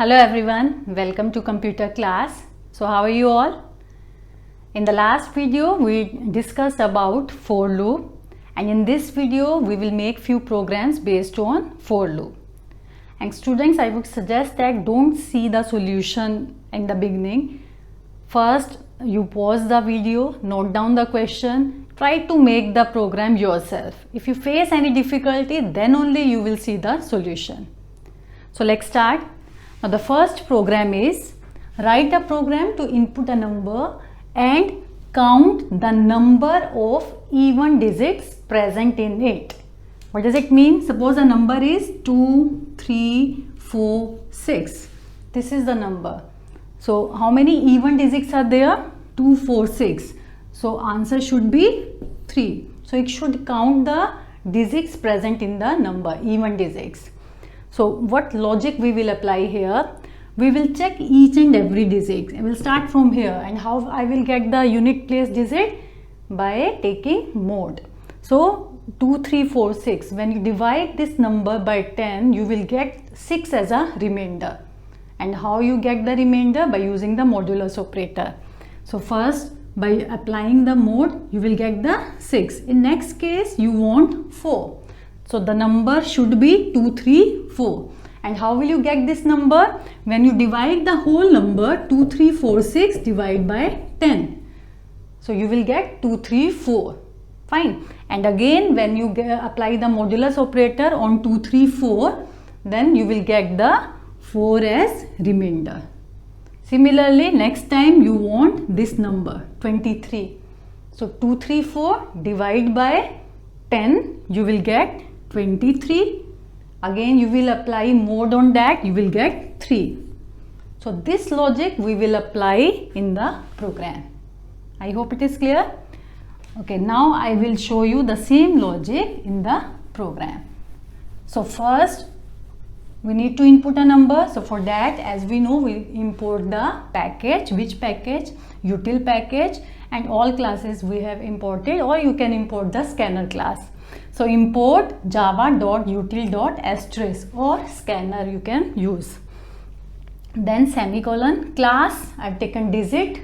Hello everyone, welcome to computer class. So how are you all? In the last video we discussed about for loop, and in this video we will make few programs based on for loop. And students, I would suggest that don't see the solution in the beginning. First you pause the video, note down the question, try to make the program yourself. If you face any difficulty, then only you will see the solution. So let's start. Now the first program is, write a program to input a number and count the number of even digits present in it. What does it mean? Suppose a number is 2, 3, 4, 6. This is the number. So how many even digits are there? 2, 4, 6. So answer should be 3. So it should count the digits present in the number, even digits. So what logic we will apply here? We will check each and every digit. I will start from here, and how I will get the unit place digit? By taking mode. So 2, 3, 4, 6. When you divide this number by 10, you will get 6 as a remainder. And how you get the remainder? By using the modulus operator. So first, by applying the mode, you will get the 6. In next case, you want 4. So the number should be 2, 3, 4. And how will you get this number? When you divide the whole number 2, 3, 4, 6 divide by 10. So you will get 2, 3, 4. Fine. And again when you apply the modulus operator on 2, 3, 4, then you will get the 4 as remainder. Similarly, next time you want this number 23. So 2, 3, 4 divide by 10, you will get 23. Again you will apply mode on that, you will get 3. So this logic we will apply in the program. I hope it is clear. Okay, now I will show you the same logic in the program. So first we need to input a number. So for that, as we know, we import the package. Which package? Util package, and all classes we have imported, or you can import the scanner class. So import java.util.asterisk or scanner you can use. Then semicolon, class, I have taken digit.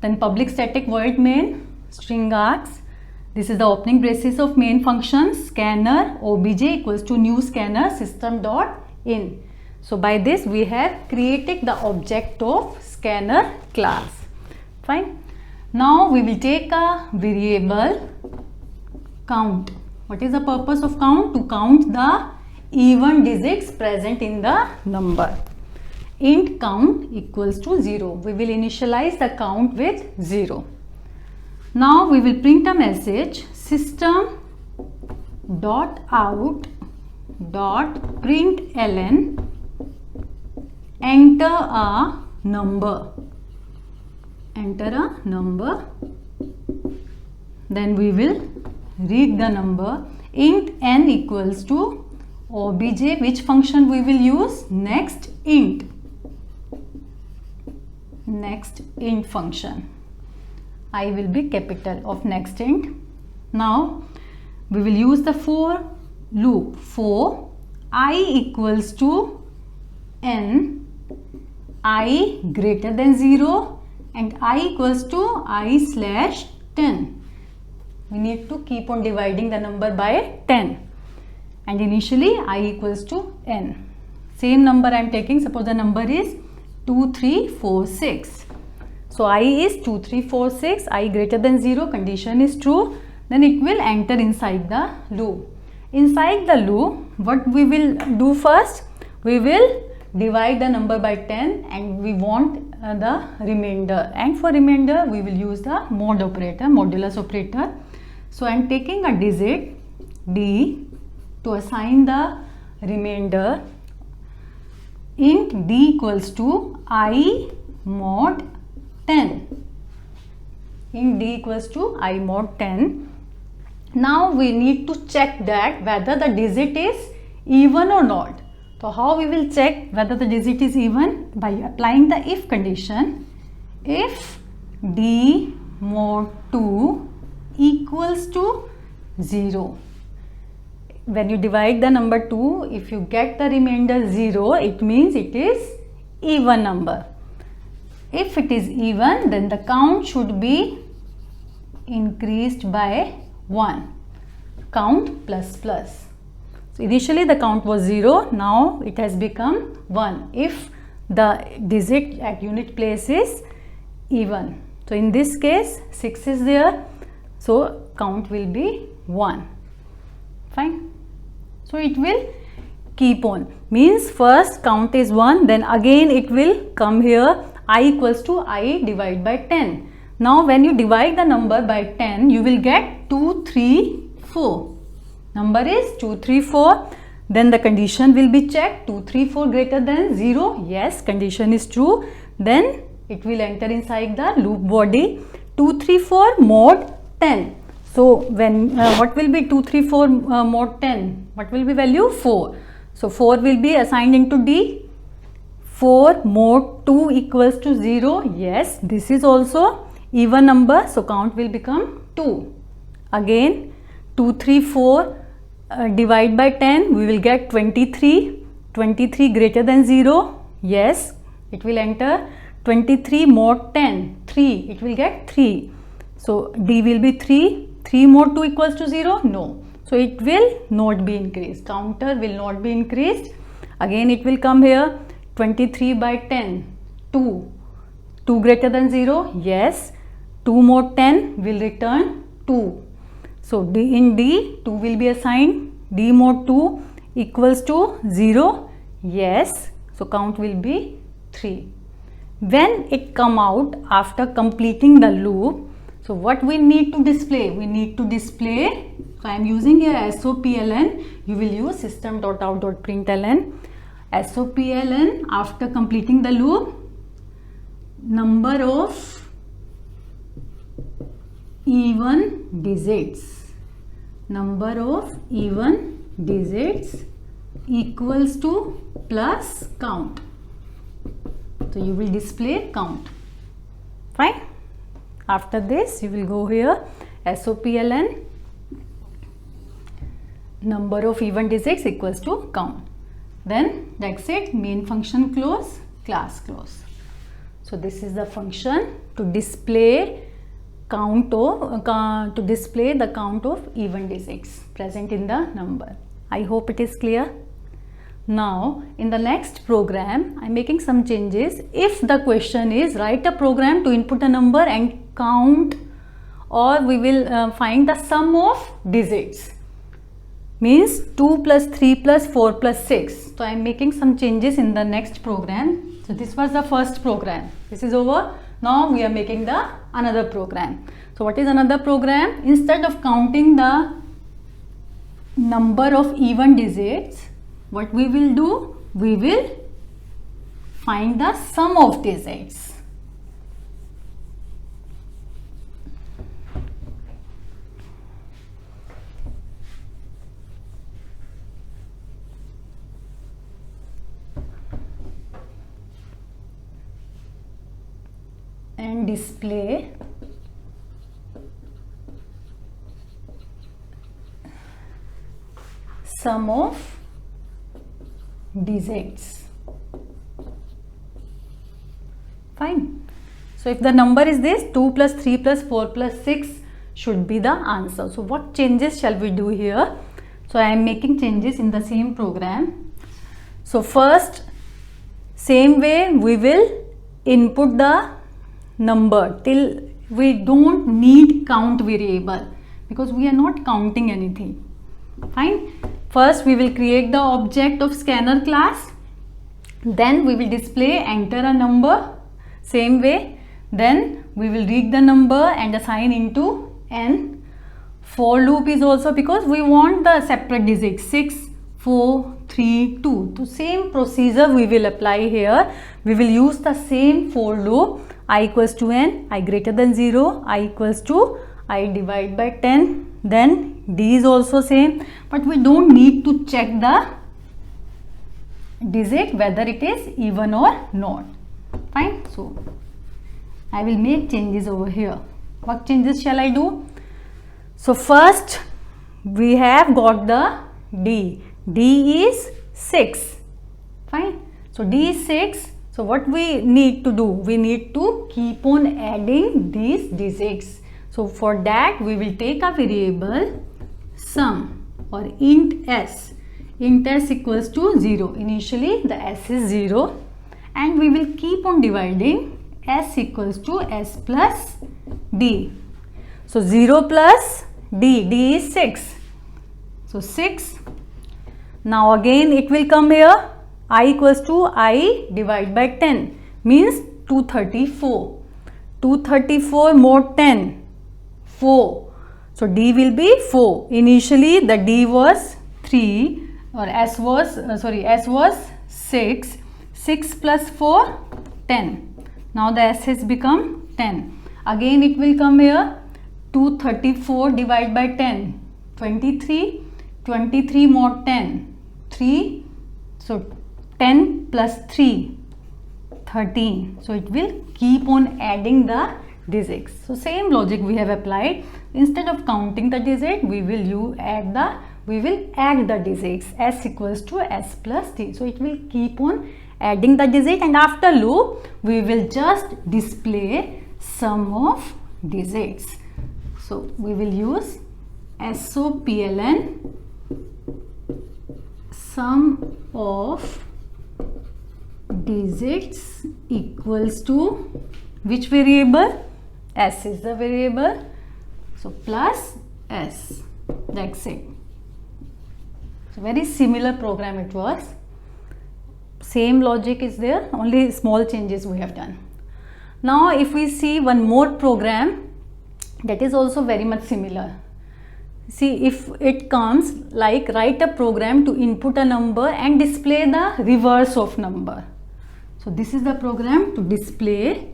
Then public static void main, string args. This is the opening braces of main function, scanner obj equals to new scanner system.in. So by this we have created the object of scanner class. Fine. Now we will take a variable count. What is the purpose of count? To count the even digits present in the number. Int count equals to 0. We will initialize the count with 0. Now we will print a message, system.out.println, enter a number. Enter a number. Then we will read the number. Int n equals to obj, which function we will use? Next int. Next int function. I will be capital of next int. Now we will use the for loop. For I equals to n, I greater than 0 and I equals to I slash 10. We need to keep on dividing the number by 10, and initially I equals to n. Same number I am taking. Suppose the number is 2, 3, 4, 6. So I is 2, 3, 4, 6. I greater than 0, condition is true. Then it will enter inside the loop. Inside the loop, what we will do first? We will divide the number by 10 and we want the remainder. And for remainder, we will use the mode operator, modulus operator. So I am taking a digit d to assign the remainder. Int d equals to I mod 10. Int d equals to I mod 10. Now we need to check that whether the digit is even or not. So how we will check whether the digit is even? By applying the if condition. If d mod 2 equals to 0. when you divide the number 2, if you get the remainder 0, it means it is even number. If it is even, then the count should be increased by 1. Count plus plus. So initially the count was 0, now it has become 1 if the digit at unit place is even. So in this case 6 is there, so count will be 1. Fine. So it will keep on, means first count is 1, then again it will come here I equals to I divide by 10. Now when you divide the number by 10, you will get 2, 3, 4. Number is 2, 3, 4. Then the condition will be checked. 2, 3, 4 greater than 0. Yes, condition is true. Then it will enter inside the loop body. 2, 3, 4 mod 10. So when what will be 2, 3, 4 mod 10? What will be value? 4. So 4 will be assigned into D. 4 mod 2 equals to 0. Yes, this is also even number. So count will become 2. Again 2, 3, 4 divide by 10, we will get 23. 23 greater than 0. Yes, it will enter 23 mod 10. 3, it will get 3. So D will be 3. 3 mod 2 equals to 0? No. So it will not be increased. Counter will not be increased. Again it will come here 23 by 10. 2. 2 greater than 0? Yes. 2 mod 10 will return 2. So D in D 2 will be assigned. D mod 2 equals to 0. Yes. So count will be 3. When it come out after completing the loop, so what we need to display? We need to display, so I am using here SOPLN, you will use system.out.println. SOPLN after completing the loop, number of even digits. Number of even digits equals to plus count. So you will display count. Fine. After this you will go here SOPLN number of even digits equals to count. Then that's it. Main function close, class close. So this is the function to display count of the count of even digits present in the number. I hope it is clear. Now in the next program I am making some changes. If the question is write a program to input a number and count, or we will find the sum of digits, means 2 plus 3 plus 4 plus 6. So I am making some changes in the next program. So this was the first program. This is over. Now we are making the another program. So what is another program? Instead of counting the number of even digits, what we will do? We will find the sum of digits. And display sum of digits. Fine. So if the number is this, 2 plus 3 plus 4 plus 6 should be the answer. So what changes shall we do here? So I am making changes in the same program. So first, same way we will input the number till we don't need count variable because we are not counting anything. Fine. First we will create the object of scanner class, then we will display enter a number same way, then we will read the number and assign into n. For loop is also because we want the separate digits 6, 4, 3, 2. So same procedure we will apply here. We will use the same for loop. I equals to n, I greater than 0, I equals to I divide by 10, then D is also same, but we don't need to check the digit whether it is even or not. Fine. So I will make changes over here. What changes shall I do? So first we have got the D. D is 6. Fine. So D is 6. So what we need to do? We need to keep on adding these digits. So for that we will take a variable sum or int s. Int s equals to 0. Initially the s is 0 and we will keep on dividing s equals to s plus d. So 0 plus d. D is 6. So 6. Now again it will come here. I equals to I divide by 10 means 234. 234 more 10. 4. So D will be 4. Initially the D was 3 or S was S was 6. 6 plus 4 10. Now the S has become 10. Again it will come here. 234 divided by 10. 23. 23 more 10. 3. So 10 plus 3. 13. So it will keep on adding the digits. So same logic we have applied. Instead of counting the digit, we will add the digits. S equals to S plus D. So it will keep on adding the digit, and after loop we will just display sum of digits. So we will use SOPLN, sum of digits equals to which variable? S is the variable. So plus S. That's it. So very similar program it was. Same logic is there, only small changes we have done. Now if we see one more program that is also very much similar. See, if it comes like write a program to input a number and display the reverse of number. So this is the program to display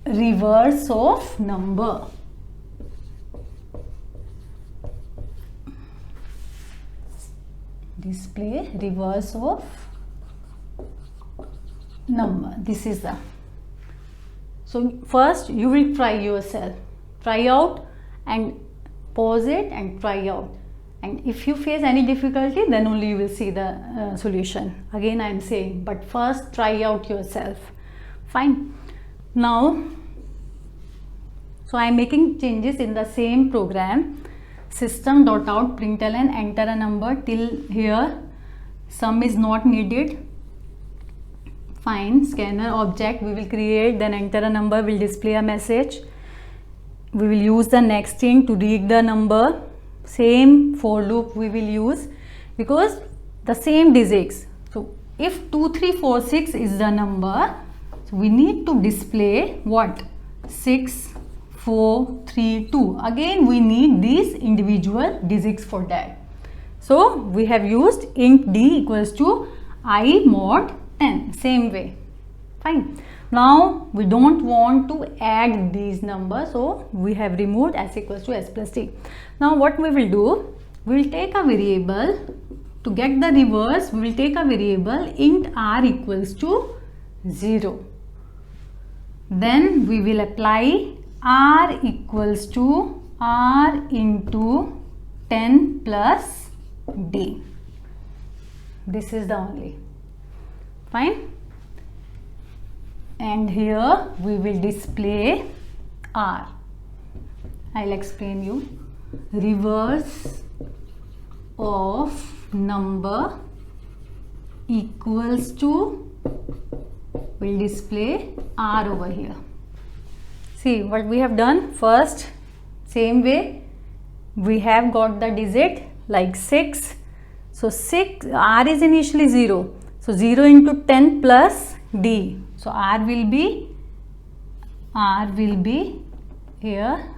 reverse of number. Display reverse of number. This is the. So first you will try yourself. Try out and pause it and try out. And if you face any difficulty, then only you will see the solution. Again I am saying, but first try out yourself. Fine. Now, so I am making changes in the same program. System.out println enter a number till here. Sum is not needed. Fine. Scanner object we will create, then enter a number, will display a message. We will use the next thing to read the number. Same for loop we will use because the same digits. So if 2346 is the number, so we need to display what? 6, 4, 3, 2. Again we need these individual digits for that. So we have used int d equals to I mod 10. Same way. Fine. Now we don't want to add these numbers, so we have removed s equals to s plus d. Now what we will do? We will take a variable to get the reverse. We will take a variable int r equals to 0. Then we will apply r equals to r into 10 plus d. This is the only. Fine. And here we will display r. I'll explain you. Reverse of number equals to, will display r over here. See what we have done. First, same way we have got the digit like 6. So 6, r is initially 0. So 0 into 10 plus d. So r will be here,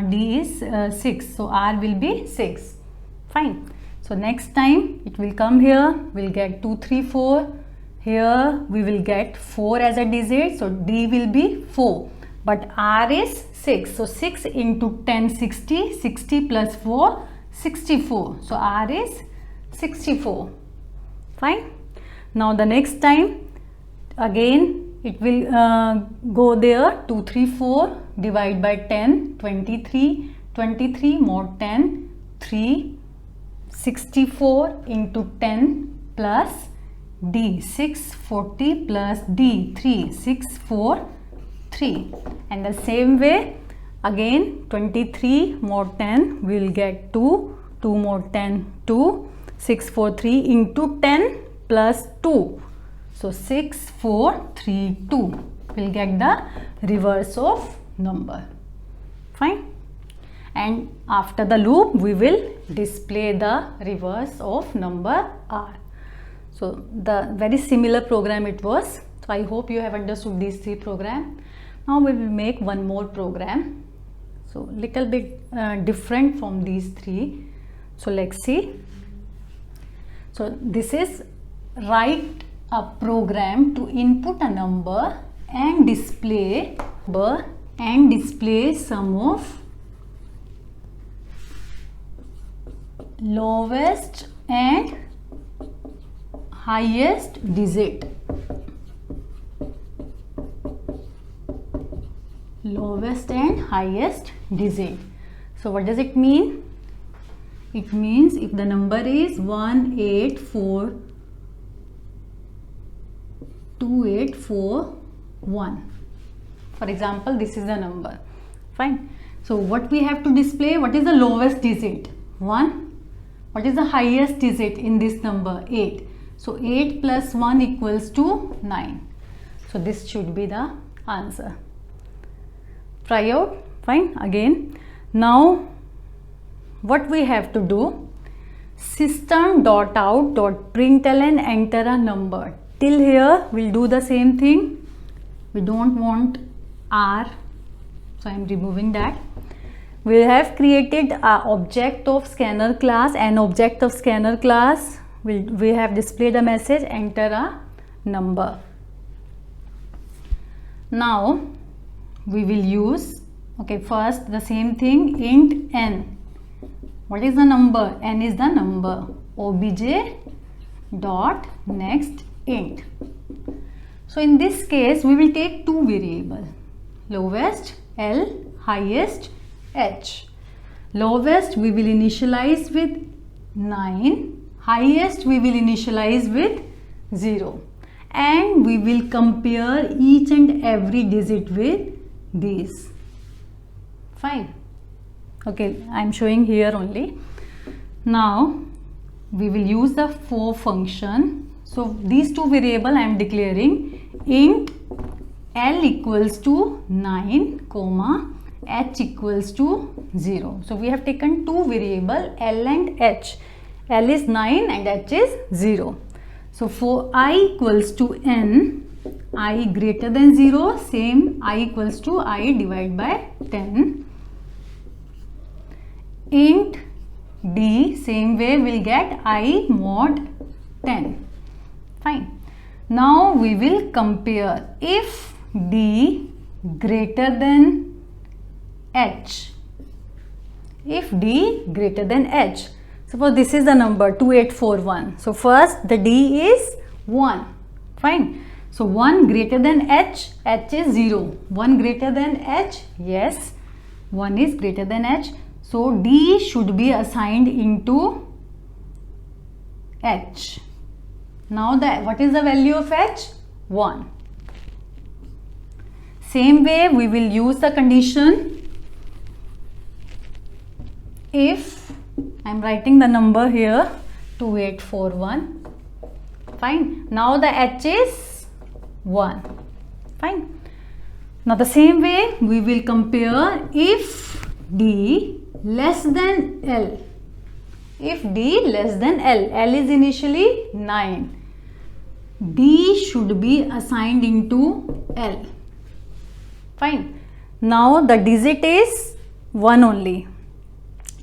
d is 6. So r will be 6. Fine. So next time it will come here, we'll get 2, 3, 4. Here we will get 4 as a digit. So d will be 4. But r is 6. So 6 into 10, 60. 60 plus 4, 64. So r is 64. Fine. Now the next time again it will go there. 2, 3, 4 divide by 10, 23. 23 more 10, 3. 64 into 10 plus D 640 plus D 3 643, and the same way again 23 more 10 we will get 2 more 10 2 643 into 10 plus 2, so 6432 will get the reverse of number. Fine. And after the loop we will display the reverse of number R. So the very similar program it was. So I hope you have understood these three programs. Now we will make one more program, so little bit different from these three. So let's see. So this is write a program to input a number and display sum of lowest and highest digit. Lowest and highest digit. So what does it mean? It means if the number is 1842841, for example, this is the number. Fine. So what we have to display? What is the lowest digit? 1. What is the highest digit in this number? 8. So 8 plus 1 equals to 9. So this should be the answer. Try out. Fine. Again. Now what we have to do? System.out.println enter a number. Till here we'll do the same thing. We don't want R, so I am removing that. We have created an object of scanner class, an object of scanner class. We have displayed a message, enter a number. Now we will use, okay, first the same thing, int n. What is the number? N is the number. Obj dot next int. So in this case we will take two variables, lowest L, highest H. Lowest we will initialize with 9, highest we will initialize with 0, and we will compare each and every digit with these. Fine. Okay, I am showing here only. Now we will use the for function. So these two variables I am declaring int L equals to 9, comma H equals to 0. So we have taken two variables L and H. L is 9 and H is 0. So for I equals to n, I greater than 0, same I equals to I divided by 10. Int D, same way we'll get I mod 10. Fine. Now we will compare if D greater than H. If D greater than H. Suppose this is the number 2841. So first the D is 1. Fine. So 1 greater than H, H is 0. 1 greater than H, yes. 1 is greater than H. So D should be assigned into H. Now what is the value of H? 1. Same way we will use the condition if I am writing the number here 2841. Fine. Now the H is 1. Fine. Now the same way we will compare if D less than L. If D less than L, L is initially 9. D should be assigned into L. Fine. Now the digit is 1 only.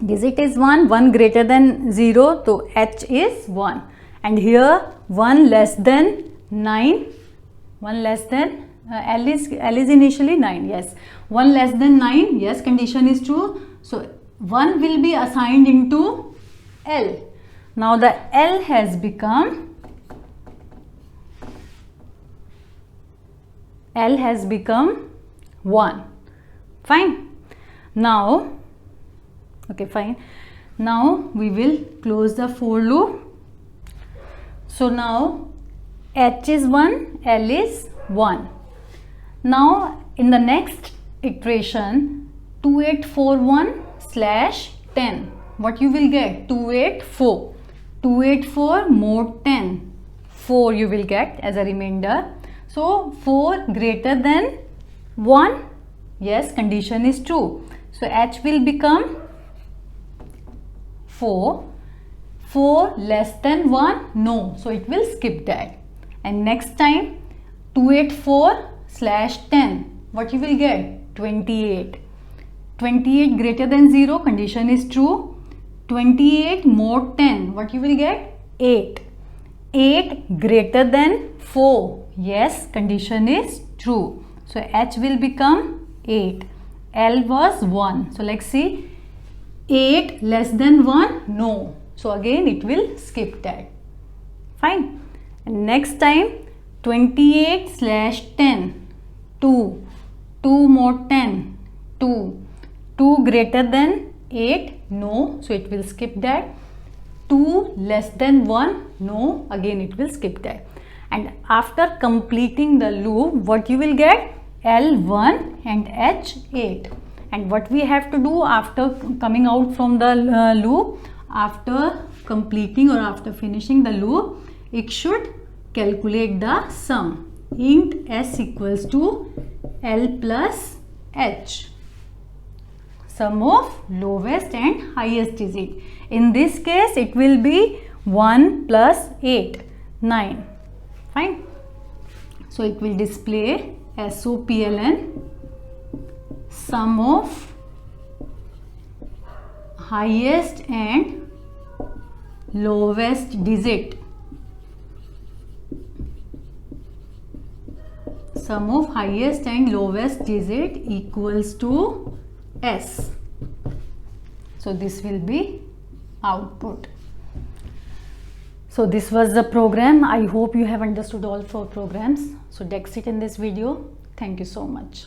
Digit is 1, 1 greater than 0, so H is 1. And here 1 less than 9, 1 less than, L is initially 9, yes. 1 less than 9, yes, condition is true. So 1 will be assigned into L. Now the L has become 1. Fine. Now, okay, fine. Now we will close the for loop. So now H is 1, L is 1. Now in the next iteration 2841/10, what you will get? 284. 284 more 10. 4 you will get as a remainder. So 4 greater than 1. Yes, condition is true. So H will become 4. 4 less than 1? No. So it will skip that. And next time 284/10. What you will get? 28. 28 greater than 0. Condition is true. 28 more 10. What you will get? 8. 8 greater than 4. Yes, condition is true. So H will become 8. L was 1. So let's see. 8 less than 1? No. So again it will skip that. Fine. And next time 28/10. 2. 2 more 10. 2. 2 greater than 8? No. So it will skip that. 2 less than 1? No. Again it will skip that. And after completing the loop, what you will get? L1 and H8. And what we have to do after coming out from the loop, after completing or after finishing the loop, it should calculate the sum. Int S equals to L plus H. Sum of lowest and highest digit. In this case, it will be 1 plus 8, 9. Fine. So it will display SOPLN, sum of highest and lowest digit. Sum of highest and lowest digit equals to S. So this will be output. So this was the program. I hope you have understood all 4 programs. So that's it in this video. Thank you so much.